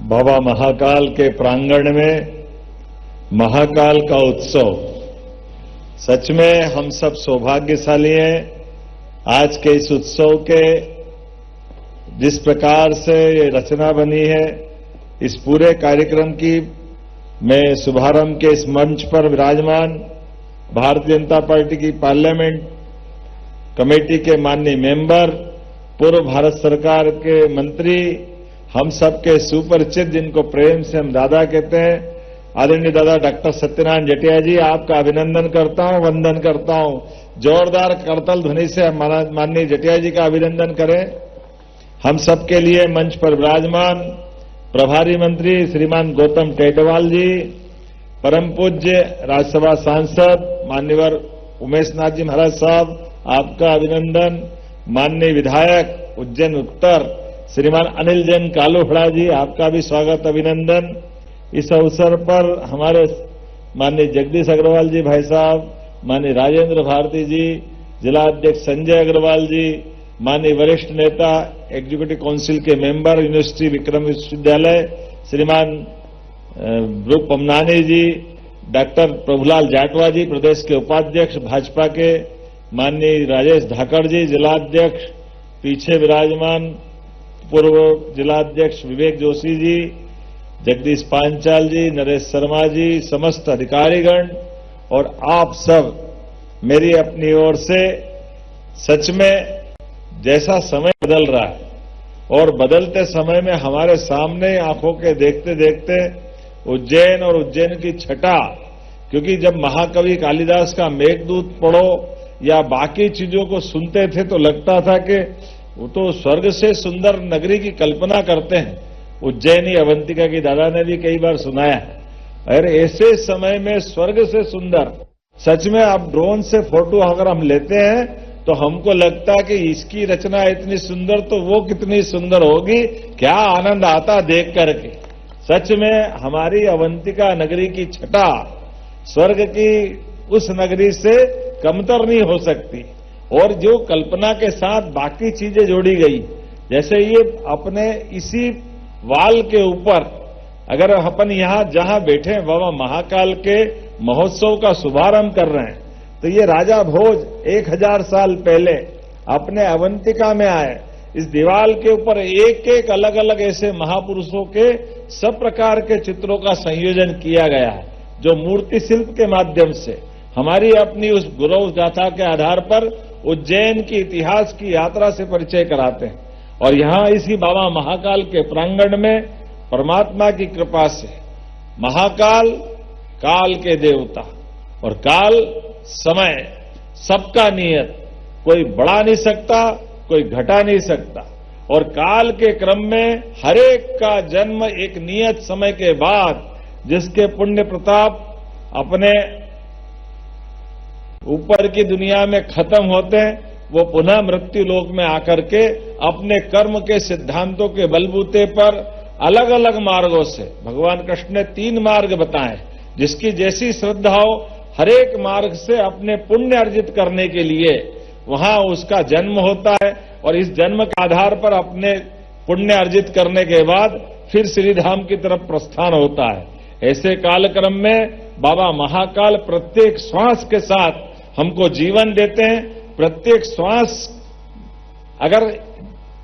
बाबा महाकाल के प्रांगण में महाकाल का उत्सव, सच में हम सब सौभाग्यशाली हैं। आज के इस उत्सव के जिस प्रकार से ये रचना बनी है, इस पूरे कार्यक्रम की मैं शुभारंभ के इस मंच पर विराजमान भारतीय जनता पार्टी की पार्लियामेंट कमेटी के माननीय मेंबर, पूर्व भारत सरकार के मंत्री, हम सबके सुपरिचित, जिनको प्रेम से हम दादा कहते हैं, आदरणीय दादा डॉक्टर सत्यनारायण जटिया जी, आपका अभिनंदन करता हूं, वंदन करता हूं। जोरदार करतल ध्वनि से माननीय जटिया जी का अभिनंदन करें। हम सबके लिए मंच पर विराजमान प्रभारी मंत्री श्रीमान गौतम टेटवाल जी, परम पूज्य राज्यसभा सांसद मान्यवर उमेश नाथ जी महाराज साहब, आपका अभिनंदन। माननीय विधायक उज्जैन उत्तर श्रीमान अनिल जैन कालूहड़ा जी, आपका भी स्वागत, अभिनंदन। इस अवसर पर हमारे माननीय जगदीश अग्रवाल जी भाई साहब, माननीय राजेंद्र भारती जी, जिला अध्यक्ष संजय अग्रवाल जी, माननीय वरिष्ठ नेता एग्जीक्यूटिव काउंसिल के मेंबर यूनिवर्सिटी विक्रम विश्वविद्यालय श्रीमान ब्रूक पमनानी जी, डॉक्टर प्रभुलाल जाटवा जी, प्रदेश के उपाध्यक्ष भाजपा के, माननीय राजेश धाकड़ जी, जिलाध्यक्ष, पीछे विराजमान पूर्व जिलाध्यक्ष विवेक जोशी जी, जगदीश पांचाल जी, नरेश शर्मा जी, समस्त अधिकारीगण और आप सब, मेरी अपनी ओर से सच में जैसा समय बदल रहा है और बदलते समय में हमारे सामने आंखों के देखते देखते उज्जैन और उज्जैन की छटा, क्योंकि जब महाकवि कालिदास का मेघदूत पढ़ो या बाकी चीजों को सुनते थे तो लगता था कि वो तो स्वर्ग से सुंदर नगरी की कल्पना करते हैं। उज्जैनी अवंतिका की दादा ने भी कई बार सुनाया है। अरे ऐसे समय में स्वर्ग से सुंदर, सच में आप ड्रोन से फोटो अगर हम लेते हैं तो हमको लगता है कि इसकी रचना इतनी सुंदर तो वो कितनी सुंदर होगी, क्या आनंद आता देख करके। सच में हमारी अवंतिका नगरी की छटा स्वर्ग की उस नगरी से कमतर नहीं हो सकती। और जो कल्पना के साथ बाकी चीजें जोड़ी गई, जैसे ये अपने इसी वाल के ऊपर अगर अपन यहां जहां बैठे बाबा महाकाल के महोत्सव का शुभारंभ कर रहे हैं, तो ये राजा भोज 1000 साल पहले अपने अवंतिका में आए। इस दीवार के ऊपर एक एक अलग अलग ऐसे महापुरुषों के सब प्रकार के चित्रों का संयोजन किया गया है, जो मूर्ति शिल्प के माध्यम से हमारी अपनी उस गौरव गाथा के आधार पर उज्जैन की इतिहास की यात्रा से परिचय कराते हैं। और यहां इसी बाबा महाकाल के प्रांगण में परमात्मा की कृपा से महाकाल काल के देवता और काल समय सबका नियत, कोई बढ़ा नहीं सकता, कोई घटा नहीं सकता। और काल के क्रम में हरेक का जन्म एक नियत समय के बाद, जिसके पुण्य प्रताप अपने ऊपर की दुनिया में खत्म होते हैं, वो पुनः मृत्यु लोक में आकर के अपने कर्म के सिद्धांतों के बलबूते पर अलग अलग मार्गों से, भगवान कृष्ण ने 3 मार्ग बताए, जिसकी जैसी श्रद्धा हो हरेक मार्ग से अपने पुण्य अर्जित करने के लिए वहां उसका जन्म होता है। और इस जन्म के आधार पर अपने पुण्य अर्जित करने के बाद फिर श्रीधाम की तरफ प्रस्थान होता है। ऐसे कालक्रम में बाबा महाकाल प्रत्येक श्वास के साथ हमको जीवन देते हैं। प्रत्येक श्वास अगर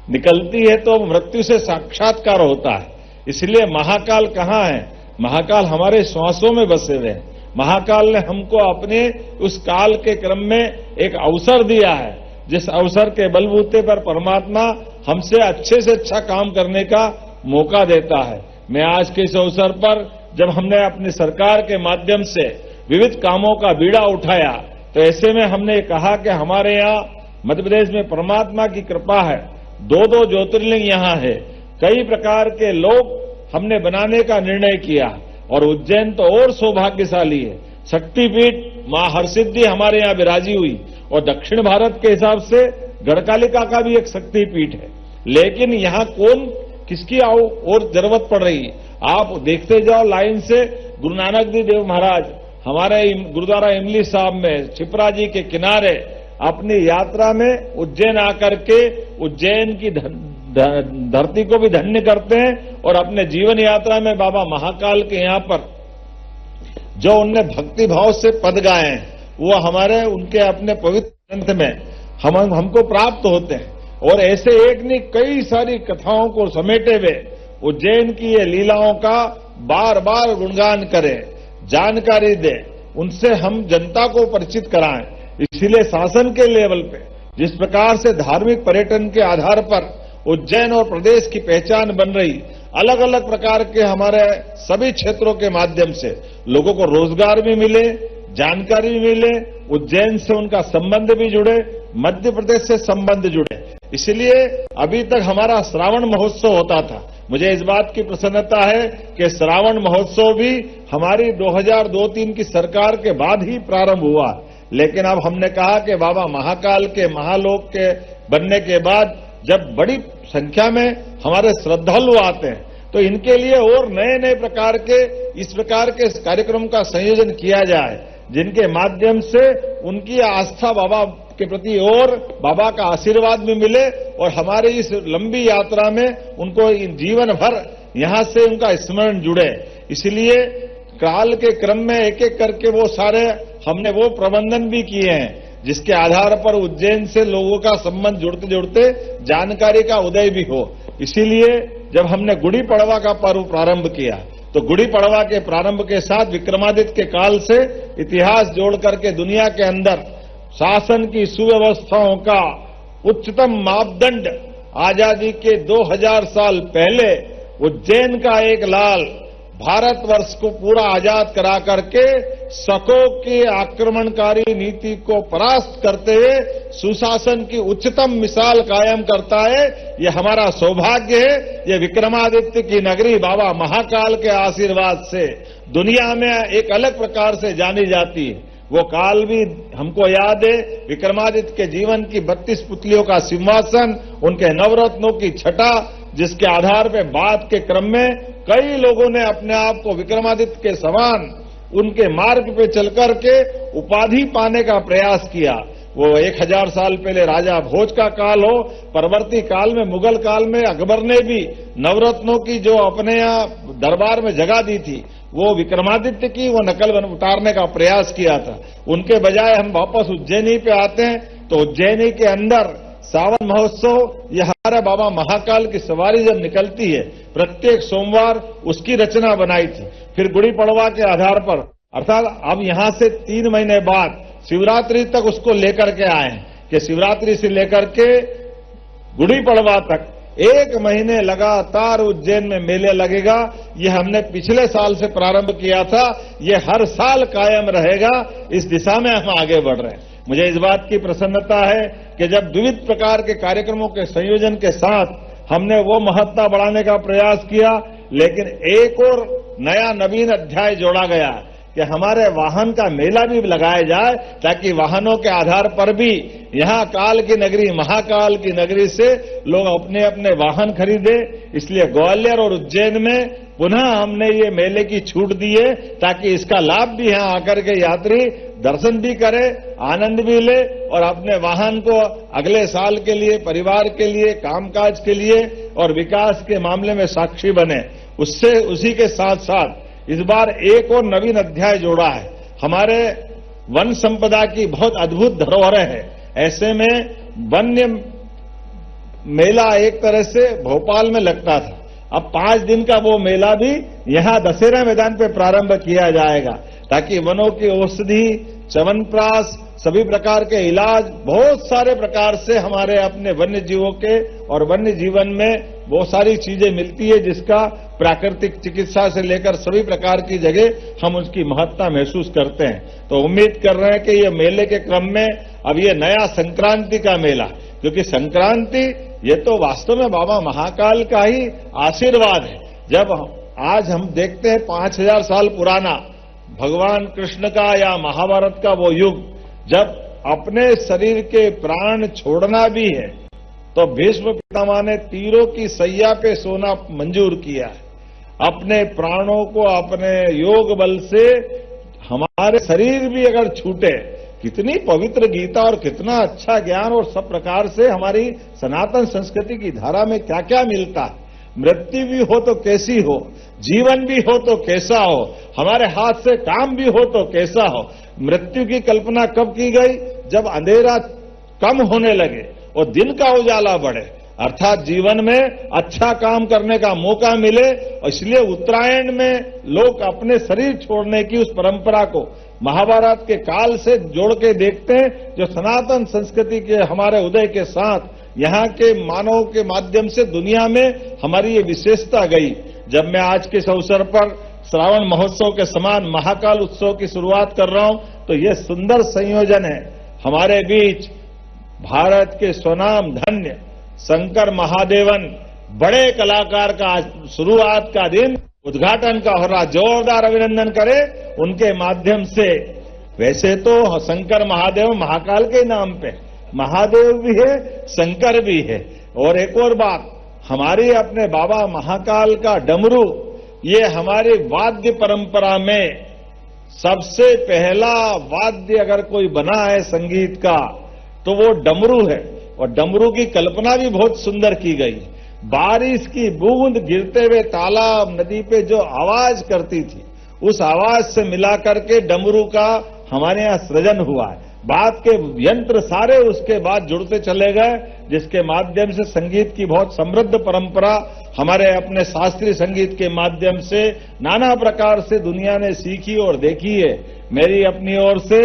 निकलती है तो मृत्यु से साक्षात्कार होता है। इसलिए महाकाल कहां है? महाकाल हमारे श्वासों में बसे हुए हैं। महाकाल ने हमको अपने उस काल के क्रम में एक अवसर दिया है, जिस अवसर के बलबूते पर परमात्मा हमसे अच्छे से अच्छा काम करने का मौका देता है। मैं आज के इस अवसर पर जब हमने अपनी सरकार के माध्यम से विविध कामों का बीड़ा उठाया, तो ऐसे में हमने कहा कि हमारे यहां मध्य प्रदेश में परमात्मा की कृपा है, 2-2 ज्योतिर्लिंग यहां है, कई प्रकार के लोग हमने बनाने का निर्णय किया। और उज्जैन तो और सौभाग्यशाली है, शक्तिपीठ मां हरसिद्धि हमारे यहां विराजी हुई। और दक्षिण भारत के हिसाब से गढ़कालिका का भी एक शक्तिपीठ है। लेकिन यहां कौन किसकी और जरूरत पड़ रही है? आप देखते जाओ लाइन से, गुरु नानक देव महाराज हमारे गुरुद्वारा इमली साहब में छिपरा जी के किनारे अपनी यात्रा में उज्जैन आकर के उज्जैन की धरती को भी धन्य करते हैं और अपने जीवन यात्रा में बाबा महाकाल के यहाँ पर जो उनने भक्ति भाव से पद गाए हैं वो हमारे उनके अपने पवित्र ग्रंथ में हमको प्राप्त होते हैं। और ऐसे एक नहीं कई सारी कथाओं को समेटे हुए उज्जैन की ये लीलाओं का बार बार गुणगान करें, जानकारी दें, उनसे हम जनता को परिचित कराएं। इसीलिए शासन के लेवल पे जिस प्रकार से धार्मिक पर्यटन के आधार पर उज्जैन और प्रदेश की पहचान बन रही, अलग अलग प्रकार के हमारे सभी क्षेत्रों के माध्यम से लोगों को रोजगार भी मिले, जानकारी भी मिले, उज्जैन से उनका संबंध भी जुड़े, मध्य प्रदेश से संबंध जुड़े। इसलिए अभी तक हमारा श्रावण महोत्सव होता था। मुझे इस बात की प्रसन्नता है कि श्रावण महोत्सव भी हमारी 2002-03 की सरकार के बाद ही प्रारंभ हुआ। लेकिन अब हमने कहा कि बाबा महाकाल के महालोक के बनने के बाद जब बड़ी संख्या में हमारे श्रद्धालु आते हैं तो इनके लिए और नए नए प्रकार के इस प्रकार के कार्यक्रम का संयोजन किया जाए, जिनके माध्यम से उनकी आस्था बाबा के प्रति और बाबा का आशीर्वाद भी मिले और हमारे इस लंबी यात्रा में उनको जीवन भर यहां से उनका स्मरण जुड़े। इसलिए काल के क्रम में एक एक करके वो सारे हमने वो प्रबंधन भी किए हैं जिसके आधार पर उज्जैन से लोगों का संबंध जुड़ते जुड़ते जानकारी का उदय भी हो। इसीलिए जब हमने गुड़ी पड़वा का पर्व प्रारंभ किया तो गुड़ी पड़वा के प्रारंभ के साथ विक्रमादित्य के काल से इतिहास जोड़ करके दुनिया के अंदर शासन की सुव्यवस्थाओं का उच्चतम मापदंड आजादी के 2000 साल पहले उज्जैन का एक लाल भारतवर्ष को पूरा आजाद करा करके शकों की आक्रमणकारी नीति को परास्त करते हुए सुशासन की उच्चतम मिसाल कायम करता है। ये हमारा सौभाग्य है। ये विक्रमादित्य की नगरी बाबा महाकाल के आशीर्वाद से दुनिया में एक अलग प्रकार से जानी जाती है। वो काल भी हमको याद है, विक्रमादित्य के जीवन की 32 पुतलियों का सिंहासन, उनके नवरत्नों की छटा, जिसके आधार पर बाद के क्रम में कई लोगों ने अपने आप को विक्रमादित्य के समान उनके मार्ग पे चलकर के उपाधि पाने का प्रयास किया। वो 1000 साल पहले राजा भोज का काल हो, परवर्ती काल में मुगल काल में अकबर ने भी नवरत्नों की जो अपने यहाँ दरबार में जगह दी थी वो विक्रमादित्य की वो नकल उतारने का प्रयास किया था। उनके बजाय हम वापस उज्जैनी पे आते हैं तो उज्जैनी के अंदर सावन महोत्सव ये हमारे बाबा महाकाल की सवारी जब निकलती है प्रत्येक सोमवार उसकी रचना बनाई थी। फिर गुड़ी पड़वा के आधार पर अर्थात अब यहां से 3 महीने बाद शिवरात्रि तक उसको लेकर के आए हैं कि शिवरात्रि से लेकर के गुड़ी पड़वा तक 1 महीने लगातार उज्जैन में मेले लगेगा। ये हमने पिछले साल से प्रारंभ किया था, ये हर साल कायम रहेगा। इस दिशा में हम आगे बढ़ रहे हैं। मुझे इस बात की प्रसन्नता है कि जब विविध प्रकार के कार्यक्रमों के संयोजन के साथ हमने वो महत्ता बढ़ाने का प्रयास किया, लेकिन एक और नया नवीन अध्याय जोड़ा गया कि हमारे वाहन का मेला भी लगाया जाए ताकि वाहनों के आधार पर भी यहाँ काल की नगरी महाकाल की नगरी से लोग अपने अपने वाहन खरीदे। इसलिए ग्वालियर और उज्जैन में पुनः हमने ये मेले की छूट दी है ताकि इसका लाभ भी यहाँ आकर के यात्री दर्शन भी करे, आनंद भी ले और अपने वाहन को अगले साल के लिए, परिवार के लिए, कामकाज के लिए और विकास के मामले में साक्षी बने। उससे उसी के साथ साथ इस बार एक और नवीन अध्याय जोड़ा है। हमारे वन संपदा की बहुत अद्भुत धरोहरें है। ऐसे में वन्य मेला एक तरह से भोपाल में लगता था, अब 5 दिन का वो मेला भी यहां दशहरा मैदान पे प्रारंभ किया जाएगा ताकि वनों की औषधि, च्यवनप्राश, सभी प्रकार के इलाज, बहुत सारे प्रकार से हमारे अपने वन्य जीवों के और वन्य जीवन में बहुत सारी चीजें मिलती है जिसका प्राकृतिक चिकित्सा से लेकर सभी प्रकार की जगह हम उसकी महत्ता महसूस करते हैं। तो उम्मीद कर रहे हैं कि ये मेले के क्रम में अब ये नया संक्रांति का मेला, क्योंकि संक्रांति ये तो वास्तव में बाबा महाकाल का ही आशीर्वाद है। जब आज हम देखते हैं 5000 साल पुराना भगवान कृष्ण का या महाभारत का वो युग, जब अपने शरीर के प्राण छोड़ना भी है तो भीष्म पितामह ने तीरों की सैया पे सोना मंजूर किया है। अपने प्राणों को अपने योग बल से हमारे शरीर भी अगर छूटे कितनी पवित्र गीता और कितना अच्छा ज्ञान और सब प्रकार से हमारी सनातन संस्कृति की धारा में क्या क्या मिलता है। मृत्यु भी हो तो कैसी हो, जीवन भी हो तो कैसा हो, हमारे हाथ से काम भी हो तो कैसा हो। मृत्यु की कल्पना कब की गई? जब अंधेरा कम होने लगे और दिन का उजाला बढ़े, अर्थात जीवन में अच्छा काम करने का मौका मिले। और इसलिए उत्तरायण में लोग अपने शरीर छोड़ने की उस परंपरा को महाभारत के काल से जोड़ के देखते हैं, जो सनातन संस्कृति के हमारे उदय के साथ यहाँ के मानव के माध्यम से दुनिया में हमारी ये विशेषता गई। जब मैं आज के इस अवसर पर श्रावण महोत्सव के समान महाकाल उत्सव की शुरुआत कर रहा हूं, तो ये सुंदर संयोजन है। हमारे बीच भारत के स्वनाम धन्य शंकर महादेवन बड़े कलाकार का आज शुरुआत का दिन, उद्घाटन का हो रहा, जोरदार अभिनंदन करें उनके माध्यम से। वैसे तो शंकर महादेव महाकाल के नाम पे, महादेव भी है, शंकर भी है। और एक और बात, हमारी अपने बाबा महाकाल का डमरू, ये हमारी वाद्य परंपरा में सबसे पहला वाद्य अगर कोई बना है संगीत का तो वो डमरू है। और डमरू की कल्पना भी बहुत सुंदर की गई। बारिश की बूंद गिरते हुए तालाब नदी पे जो आवाज करती थी, उस आवाज से मिला करके डमरू का हमारे यहां सृजन हुआ है। बात के यंत्र सारे उसके बाद जुड़ते चले गए, जिसके माध्यम से संगीत की बहुत समृद्ध परंपरा हमारे अपने शास्त्रीय संगीत के माध्यम से नाना प्रकार से दुनिया ने सीखी और देखी है। मेरी अपनी ओर से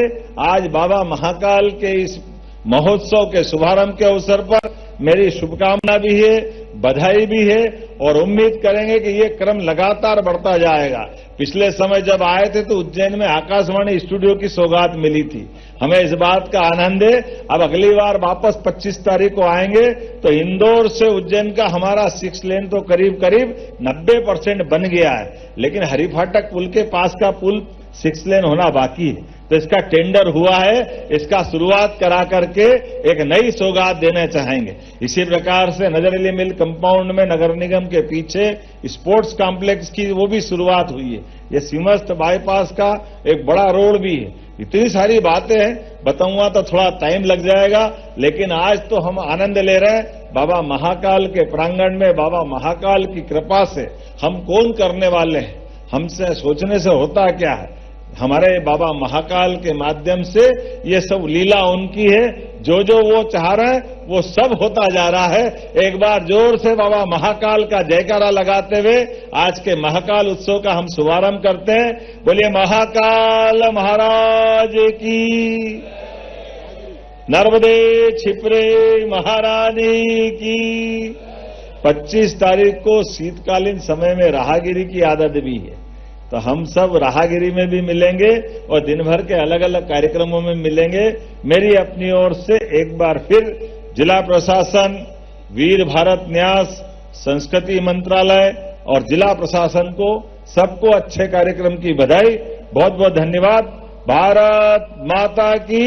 आज बाबा महाकाल के इस महोत्सव के शुभारंभ के अवसर पर मेरी शुभकामना भी है, बधाई भी है और उम्मीद करेंगे कि ये क्रम लगातार बढ़ता जाएगा। पिछले समय जब आए थे तो उज्जैन में आकाशवाणी स्टूडियो की सौगात मिली थी। हमें इस बात का आनंद है, अब अगली बार वापस 25 तारीख को आएंगे तो इंदौर से उज्जैन का हमारा 6 लेन तो करीब करीब 90% बन गया है, लेकिन हरिफाटक पुल के पास का पुल 6 लेन होना बाकी है। तो इसका टेंडर हुआ है, इसका शुरुआत करा करके एक नई सौगात देना चाहेंगे। इसी प्रकार से नजर अली मिल कंपाउंड में नगर निगम के पीछे स्पोर्ट्स कॉम्प्लेक्स की वो भी शुरुआत हुई है। ये सीमस्त बाईपास का एक बड़ा रोड भी है। इतनी सारी बातें हैं, बताऊंगा तो थोड़ा टाइम लग जाएगा, लेकिन आज तो हम आनंद ले रहे हैं बाबा महाकाल के प्रांगण में। बाबा महाकाल की कृपा से हम कौन करने वाले हैं, हमसे सोचने से होता क्या है। हमारे बाबा महाकाल के माध्यम से ये सब लीला उनकी है, जो जो वो चाह रहे हैं वो सब होता जा रहा है। एक बार जोर से बाबा महाकाल का जयकारा लगाते हुए आज के महाकाल उत्सव का हम शुभारंभ करते हैं। बोलिए महाकाल महाराज की, नर्मदे छिपरे महारानी की। 25 तारीख को शीतकालीन समय में राहगिरी की आदत भी है, तो हम सब राहगिरी में भी मिलेंगे और दिन भर के अलग अलग कार्यक्रमों में मिलेंगे। मेरी अपनी ओर से एक बार फिर जिला प्रशासन, वीर भारत न्यास, संस्कृति मंत्रालय और जिला प्रशासन को सबको अच्छे कार्यक्रम की बधाई। बहुत बहुत धन्यवाद। भारत माता की